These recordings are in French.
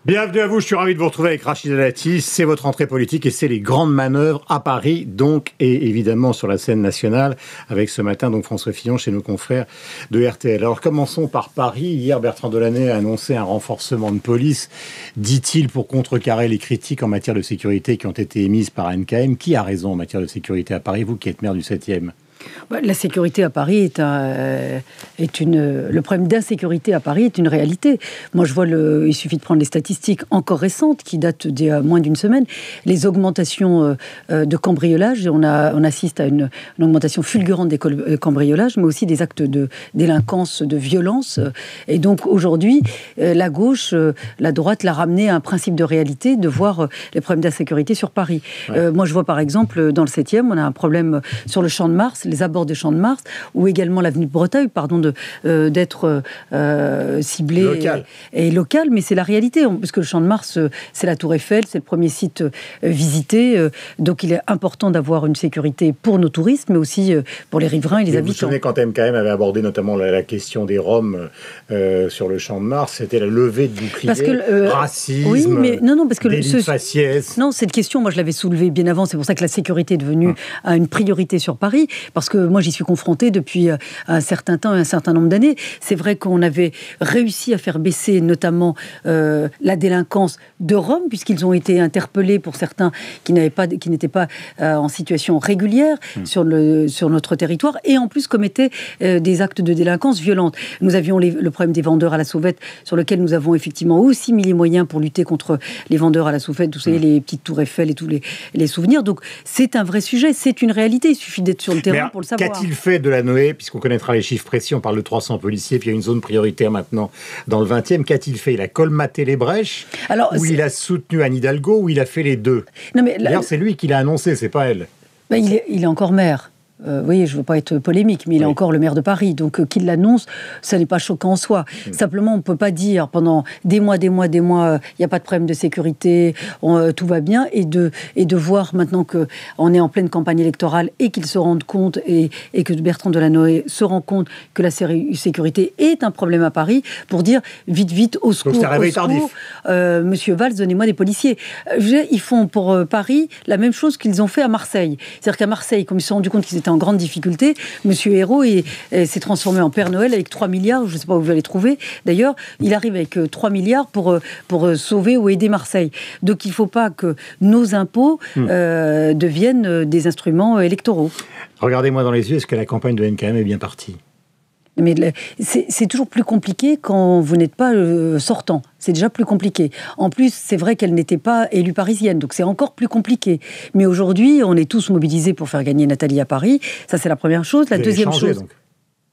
Bienvenue à vous, je suis ravi de vous retrouver avec Rachida Dati. C'est votre entrée politique et c'est les grandes manœuvres à Paris, donc, et évidemment sur la scène nationale, avec ce matin donc François Fillon chez nos confrères de RTL. Alors commençons par Paris. Hier, Bertrand Delanoë a annoncé un renforcement de police, dit-il, pour contrecarrer les critiques en matière de sécurité qui ont été émises par NKM. Qui a raison en matière de sécurité à Paris, vous qui êtes maire du 7e ? La sécurité à Paris le problème d'insécurité à Paris est une réalité. Moi, je vois il suffit de prendre les statistiques encore récentes qui datent d'il y a moins d'une semaine. Les augmentations de cambriolage, on assiste à une augmentation fulgurante des cambriolages, mais aussi des actes de délinquance, de violence. Et donc aujourd'hui, la gauche, la droite l'a ramené à un principe de réalité, de voir les problèmes d'insécurité sur Paris. Ouais. Moi, je vois par exemple dans le 7e, on a un problème sur le Champ de Mars, les abords des Champs de Mars, ou également l'avenue de Breteuil, d'être ciblé et local, mais c'est la réalité, parce que le Champ de Mars, c'est la Tour Eiffel, c'est le premier site visité, donc il est important d'avoir une sécurité pour nos touristes, mais aussi pour les riverains et les habitants. Vous vous souvenez quand MKM avait abordé notamment la question des Roms sur le Champ de Mars, c'était la levée de boucliers, racisme, oui, mais non, parce que délit de faciès. Non, cette question, moi je l'avais soulevée bien avant, c'est pour ça que la sécurité est devenue une priorité sur Paris, parce que moi j'y suis confrontée depuis un certain temps et un certain nombre d'années. C'est vrai qu'on avait réussi à faire baisser notamment la délinquance de Roms, puisqu'ils ont été interpellés pour certains qui n'étaient pas en situation régulière sur notre territoire, et en plus commettaient des actes de délinquance violente. Nous avions le problème des vendeurs à la sauvette, sur lequel nous avons effectivement aussi mis les moyens pour lutter contre les vendeurs à la sauvette, vous savez, les petites tours Eiffel et tous les souvenirs. Donc c'est un vrai sujet, c'est une réalité, il suffit d'être sur le terrain pour le savoir. Qu'a-t-il fait Delanoë, puisqu'on connaîtra les chiffres précis, on parle de 300 policiers, puis il y a une zone prioritaire maintenant dans le 20e, qu'a-t-il fait ? Il a colmaté les brèches, ou il a soutenu Anne Hidalgo, ou il a fait les deux ? D'ailleurs, c'est lui qui l'a annoncé, c'est pas elle. Il est encore maire. Oui, je ne veux pas être polémique, mais il est encore le maire de Paris, donc qu'il l'annonce, ça n'est pas choquant en soi. Simplement, on ne peut pas dire pendant des mois, il n'y a pas de problème de sécurité, tout va bien, et de voir maintenant qu'on est en pleine campagne électorale et qu'ils se rendent compte, et que Bertrand Delanoë se rend compte que la sécurité est un problème à Paris, pour dire vite, au secours, Monsieur Valls, donnez-moi des policiers. Ils font pour Paris la même chose qu'ils ont fait à Marseille. C'est-à-dire qu'à Marseille, comme ils se sont rendus compte qu'ils étaient en grande difficulté, Monsieur Hérault s'est transformé en Père Noël avec 3 milliards, je ne sais pas où vous allez trouver, d'ailleurs, il arrive avec 3 milliards pour sauver ou aider Marseille. Donc il ne faut pas que nos impôts deviennent des instruments électoraux. Regardez-moi dans les yeux, est-ce que la campagne de NKM est bien partie ? Mais c'est toujours plus compliqué quand vous n'êtes pas sortant. C'est déjà plus compliqué. En plus, c'est vrai qu'elle n'était pas élue parisienne, donc c'est encore plus compliqué. Mais aujourd'hui, on est tous mobilisés pour faire gagner Nathalie à Paris. Ça, c'est la première chose. La deuxième chose... Donc.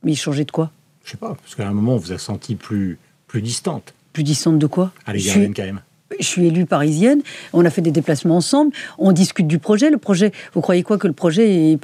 Mais il changeait de quoi ? Je ne sais pas, parce qu'à un moment, on vous a senti plus distante. Plus distante de quoi ? À l'égard de NKM. Je suis élue parisienne, on a fait des déplacements ensemble, on discute du projet. Le projet, vous croyez quoi que le projet est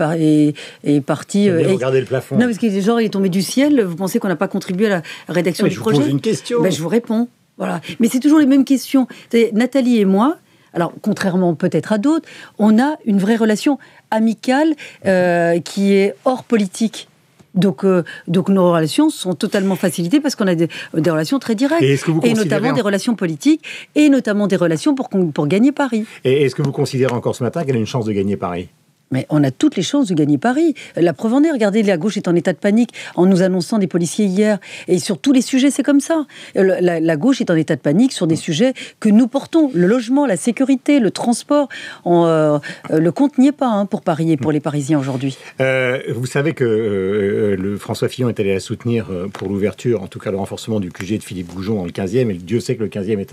parti regardez le plafond. Non, parce que genre il est tombé du ciel. Vous pensez qu'on n'a pas contribué à la rédaction du projet ? Je vous pose une question. Je vous réponds. Voilà. Mais c'est toujours les mêmes questions. Nathalie et moi, alors contrairement peut-être à d'autres, on a une vraie relation amicale qui est hors politique. Donc nos relations sont totalement facilitées parce qu'on a des relations très directes, et notamment des relations politiques, et notamment des relations pour gagner Paris. Et est-ce que vous considérez encore ce matin qu'elle a une chance de gagner Paris ? Mais on a toutes les chances de gagner Paris. La preuve en est, regardez, la gauche est en état de panique en nous annonçant des policiers hier. Et sur tous les sujets, c'est comme ça. La gauche est en état de panique sur des sujets que nous portons. Le logement, la sécurité, le transport. Le compte n'y est pas pour Paris et pour les Parisiens aujourd'hui. Vous savez que François Fillon est allé la soutenir pour l'ouverture, en tout cas le renforcement du QG de Philippe Goujon dans le 15e. Et Dieu sait que le 15e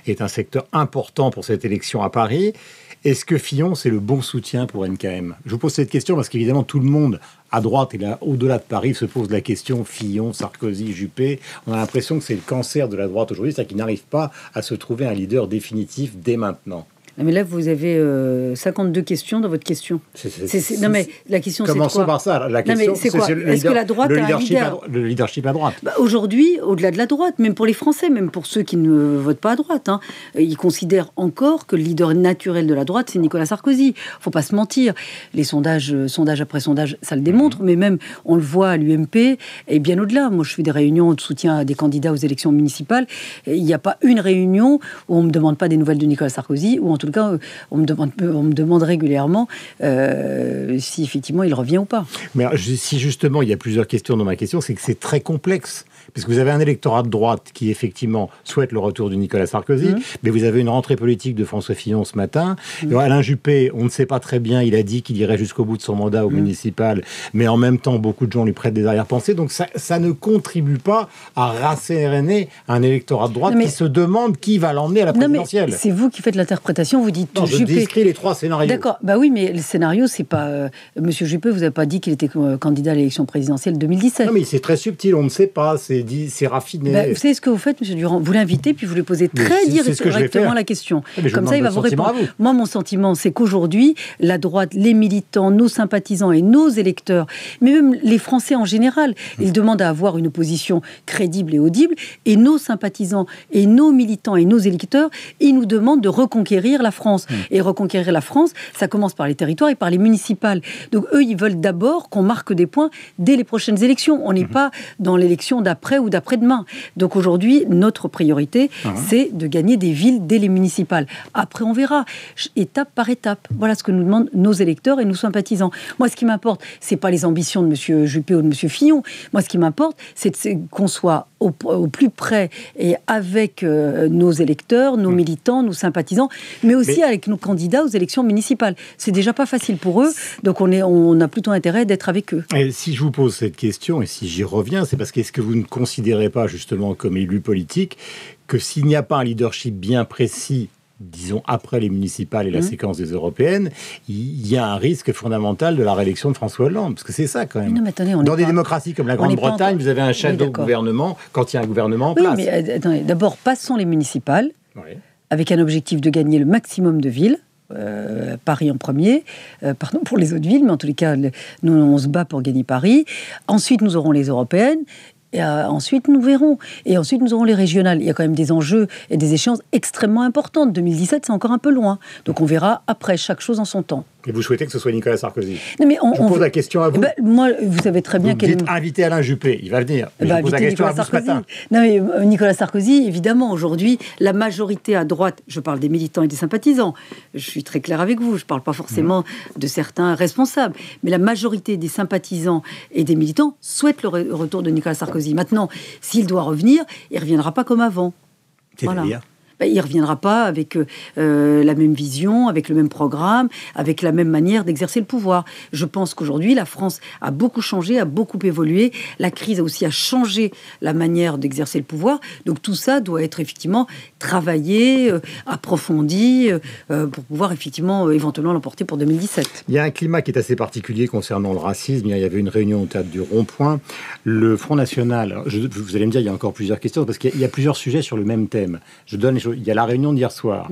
est un secteur important pour cette élection à Paris. Est-ce que Fillon, c'est le bon soutien pour NKM ? Je vous pose cette question parce qu'évidemment, tout le monde, à droite et là, au-delà de Paris, se pose la question Fillon, Sarkozy, Juppé. On a l'impression que c'est le cancer de la droite aujourd'hui, c'est-à-dire qu'ils n'arrivent pas à se trouver un leader définitif dès maintenant. Non, mais là, vous avez 52 questions dans votre question. Non, mais la question, c'est quoi? Commençons par ça. La question, c'est quoi? Est-ce que la droite a un leader? Le leadership à droite. Aujourd'hui, au-delà de la droite, même pour les Français, même pour ceux qui ne votent pas à droite, ils considèrent encore que le leader naturel de la droite, c'est Nicolas Sarkozy. Faut pas se mentir. Les sondages après sondage, ça le démontre, mais même, on le voit à l'UMP, et bien au-delà. Moi, je fais des réunions de soutien à des candidats aux élections municipales. Il n'y a pas une réunion où on ne me demande pas des nouvelles de Nicolas Sarkozy, ou en tout cas, on me demande régulièrement si effectivement il revient ou pas. Mais si justement il y a plusieurs questions dans ma question, c'est que c'est très complexe. Parce que vous avez un électorat de droite qui effectivement souhaite le retour de Nicolas Sarkozy, mais vous avez une rentrée politique de François Fillon ce matin. Alain Juppé, on ne sait pas très bien, il a dit qu'il irait jusqu'au bout de son mandat au municipal, mais en même temps, beaucoup de gens lui prêtent des arrière-pensées. Donc ça ne contribue pas à rasséréner un électorat de droite qui se demande qui va l'emmener à la présidentielle. C'est vous qui faites l'interprétation, vous dites... Non, je décris les 3 scénarios. D'accord, bah oui, mais le scénario, c'est pas... Monsieur Juppé, vous n'avez pas dit qu'il était candidat à l'élection présidentielle 2017. Non, mais c'est très subtil, on ne sait pas, c'est raffiné. Vous savez ce que vous faites, monsieur Durand? Vous l'invitez, puis vous lui posez très directement la question. Comme ça, il va vous répondre. Moi, mon sentiment, c'est qu'aujourd'hui, la droite, les militants, nos sympathisants et nos électeurs, mais même les Français en général, ils demandent à avoir une opposition crédible et audible, et nos sympathisants et nos militants et nos électeurs, ils nous demandent de reconquérir la France. Et reconquérir la France, ça commence par les territoires et par les municipales. Donc eux, ils veulent d'abord qu'on marque des points dès les prochaines élections. On n'est pas dans l'élection d'après ou d'après-demain. Donc aujourd'hui, notre priorité, c'est de gagner des villes dès les municipales. Après, on verra, étape par étape. Voilà ce que nous demandent nos électeurs et nos sympathisants. Moi, ce qui m'importe, c'est pas les ambitions de M. Juppé ou de M. Fillon. Moi, ce qui m'importe, c'est qu'on soit au plus près et avec nos électeurs, nos militants, nos sympathisants, mais aussi avec nos candidats aux élections municipales. C'est déjà pas facile pour eux, donc on a plutôt intérêt d'être avec eux. Et si je vous pose cette question, et si j'y reviens, c'est parce qu'est-ce que vous ne considérez pas justement comme élu politique que s'il n'y a pas un leadership bien précis, disons après les municipales et la séquence des européennes, il y a un risque fondamental de la réélection de François Hollande, parce que c'est ça quand même. Non, mais attendez, dans des démocraties comme la Grande-Bretagne, vous avez un shadow gouvernement quand il y a un gouvernement en place. Oui, mais attendez, d'abord passons les municipales avec un objectif de gagner le maximum de villes. Paris en premier, pardon pour les autres villes, mais en tous les cas, nous on se bat pour gagner Paris. Ensuite, nous aurons les européennes. Et ensuite, nous verrons. Et ensuite, nous aurons les régionales. Il y a quand même des enjeux et des échéances extrêmement importantes. 2017, c'est encore un peu loin. Donc, on verra après, chaque chose en son temps. Et vous souhaitez que ce soit Nicolas Sarkozy? Non, mais je pose la question à vous. Moi, vous savez très bien qu'elle... inviter Alain Juppé, il va venir. Je pose la question à vous ce matin. Non, mais Nicolas Sarkozy, évidemment, aujourd'hui, la majorité à droite, je parle des militants et des sympathisants, je suis très clair avec vous, je ne parle pas forcément de certains responsables, mais la majorité des sympathisants et des militants souhaitent le retour de Nicolas Sarkozy. Maintenant, s'il doit revenir, il ne reviendra pas comme avant. C'est-à-dire il ne reviendra pas avec la même vision, avec le même programme, avec la même manière d'exercer le pouvoir. Je pense qu'aujourd'hui, la France a beaucoup changé, a beaucoup évolué. La crise a aussi changé la manière d'exercer le pouvoir. Donc tout ça doit être effectivement travaillé, approfondi, pour pouvoir effectivement éventuellement l'emporter pour 2017. Il y a un climat qui est assez particulier concernant le racisme. Il y avait une réunion au théâtre du Rond-Point. Le Front National, vous allez me dire, il y a encore plusieurs questions, parce qu'il y a plusieurs sujets sur le même thème. Je donne il y a la réunion d'hier soir,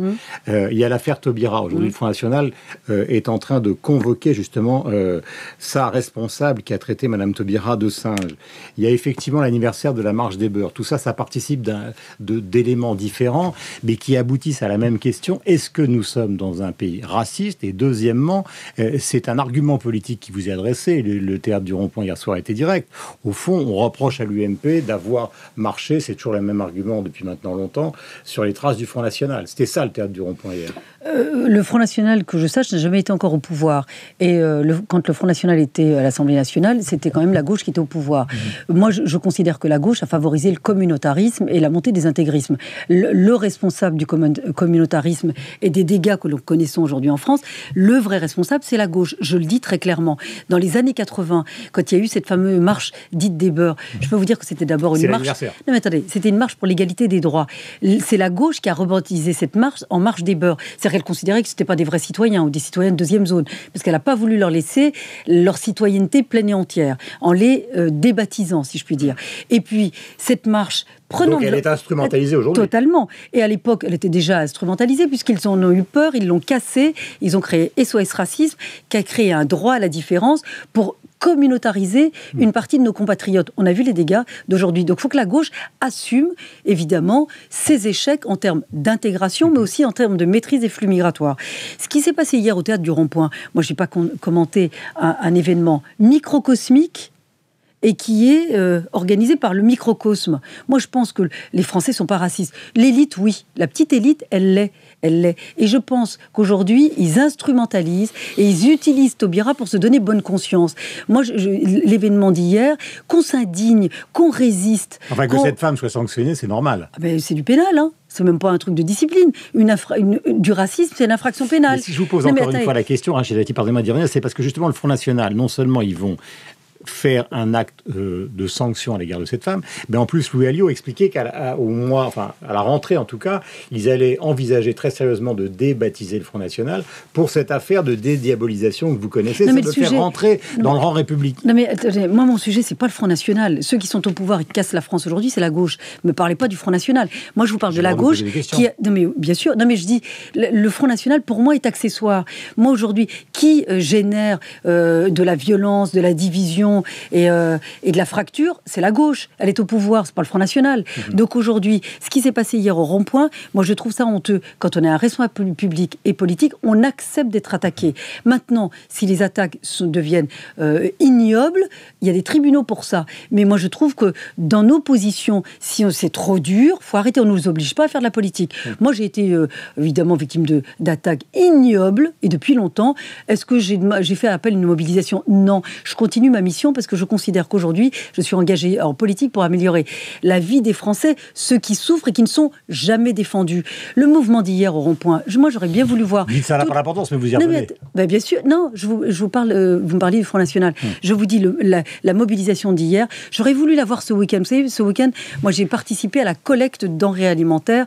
il y a l'affaire Taubira. Aujourd'hui, le Front National est en train de convoquer justement sa responsable qui a traité Madame Taubira de singe. Il y a effectivement l'anniversaire de la marche des beurs. Tout ça, ça participe d'éléments différents, mais qui aboutissent à la même question. Est-ce que nous sommes dans un pays raciste? Et deuxièmement, c'est un argument politique qui vous est adressé. Le théâtre du Rond-Point hier soir a été direct. Au fond, on reproche à l'UMP d'avoir marché, c'est toujours le même argument depuis maintenant longtemps, sur les traces du Front National. C'était ça le théâtre du Rond-Point hier. Le Front National, que je sache, n'a jamais été encore au pouvoir. Et quand le Front National était à l'Assemblée nationale, c'était quand même la gauche qui était au pouvoir. Moi, je considère que la gauche a favorisé le communautarisme et la montée des intégrismes. Le responsable du communautarisme et des dégâts que nous connaissons aujourd'hui en France, le vrai responsable, c'est la gauche. Je le dis très clairement. Dans les années 80, quand il y a eu cette fameuse marche dite des beurs, je peux vous dire que c'était d'abord une marche... Non mais attendez, c'était une marche pour l'égalité des droits. C'est la gauche gauche qui a rebaptisé cette marche en marche des beurs. C'est-à-dire qu'elle considérait que ce n'étaient pas des vrais citoyens ou des citoyens de deuxième zone, parce qu'elle n'a pas voulu leur laisser leur citoyenneté pleine et entière, en les débaptisant, si je puis dire. Et puis, cette marche... Donc elle est instrumentalisée aujourd'hui. Totalement. Et à l'époque, elle était déjà instrumentalisée, puisqu'ils en ont eu peur, ils l'ont cassée, ils ont créé SOS Racisme, qui a créé un droit à la différence pour communautariser une partie de nos compatriotes. On a vu les dégâts d'aujourd'hui. Donc il faut que la gauche assume, évidemment, ses échecs en termes d'intégration, mais aussi en termes de maîtrise des flux migratoires. Ce qui s'est passé hier au Théâtre du Rond-Point, moi je n'ai pas commenté un événement microcosmique, et qui est organisé par le microcosme. Moi, je pense que les Français ne sont pas racistes. L'élite, oui. La petite élite, elle l'est. Et je pense qu'aujourd'hui, ils instrumentalisent et ils utilisent Taubira pour se donner bonne conscience. Moi, l'événement d'hier, qu'on s'indigne, qu'on résiste... Enfin, que cette femme soit sanctionnée, c'est normal. Ah ben, c'est du pénal, hein. C'est même pas un truc de discipline. Du racisme, c'est une infraction pénale. Mais si je vous pose encore une fois la question, Rachida Dati, pardonnez-moi d'y revenir, c'est parce que justement, le Front National, non seulement ils vont faire un acte de sanction à l'égard de cette femme, mais en plus Louis Alliot expliquait à la rentrée en tout cas, ils allaient envisager très sérieusement de débaptiser le Front National pour cette affaire de dédiabolisation que vous connaissez, c'est de faire rentrer dans le rang républicain. Non mais attendez, moi mon sujet c'est pas le Front National. Ceux qui sont au pouvoir et qui cassent la France aujourd'hui, c'est la gauche. Ne me parlez pas du Front National. Moi je vous parle de la gauche qui... Non mais bien sûr, non mais je dis, le Front National pour moi est accessoire. Moi aujourd'hui, qui génère de la violence, de la division et de la fracture, c'est la gauche. Elle est au pouvoir, c'est pas le Front National. Donc aujourd'hui, ce qui s'est passé hier au Rond-Point, moi je trouve ça honteux. Quand on est un responsable public et politique, on accepte d'être attaqué. Maintenant, si les attaques deviennent ignobles, il y a des tribunaux pour ça. Mais moi je trouve que dans nos positions, si c'est trop dur, faut arrêter, on ne nous oblige pas à faire de la politique. Moi j'ai été évidemment victime d'attaques ignobles et depuis longtemps. Est-ce que j'ai fait appel à une mobilisation? Non. Je continue ma mission parce que je considère qu'aujourd'hui, je suis engagée en politique pour améliorer la vie des Français, ceux qui souffrent et qui ne sont jamais défendus. Le mouvement d'hier au Rond-Point, moi j'aurais bien voulu voir... Dites ça n'a pas d'importance, mais vous y revenez. Bien sûr, non, je vous parle, vous me parlez du Front National. Je vous dis, la mobilisation d'hier, j'aurais voulu la voir ce week-end. Vous savez, ce week-end, moi j'ai participé à la collecte de denrées alimentaires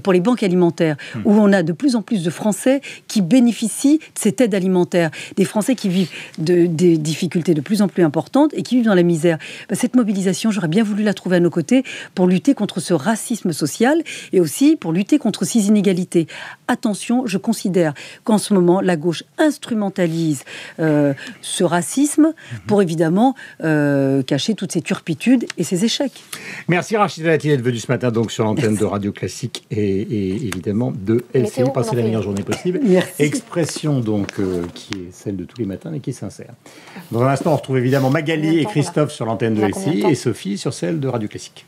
pour les banques alimentaires, où on a de plus en plus de Français qui bénéficient de cette aide alimentaire. Des Français qui vivent des difficultés de plus en plus importantes et qui vivent dans la misère. Cette mobilisation, j'aurais bien voulu la trouver à nos côtés pour lutter contre ce racisme social et aussi pour lutter contre ces inégalités. Attention, je considère qu'en ce moment, la gauche instrumentalise ce racisme pour évidemment cacher toutes ces turpitudes et ces échecs. Merci Rachida Dati d'être venue ce matin donc sur l'antenne de Radio Classique et évidemment de LCI. Passez la meilleure journée possible. Merci. Expression donc qui est celle de tous les matins et qui est sincère. Dans un instant, on retrouve évidemment Magali et Christophe sur l'antenne de LCI et Sophie sur celle de Radio Classique.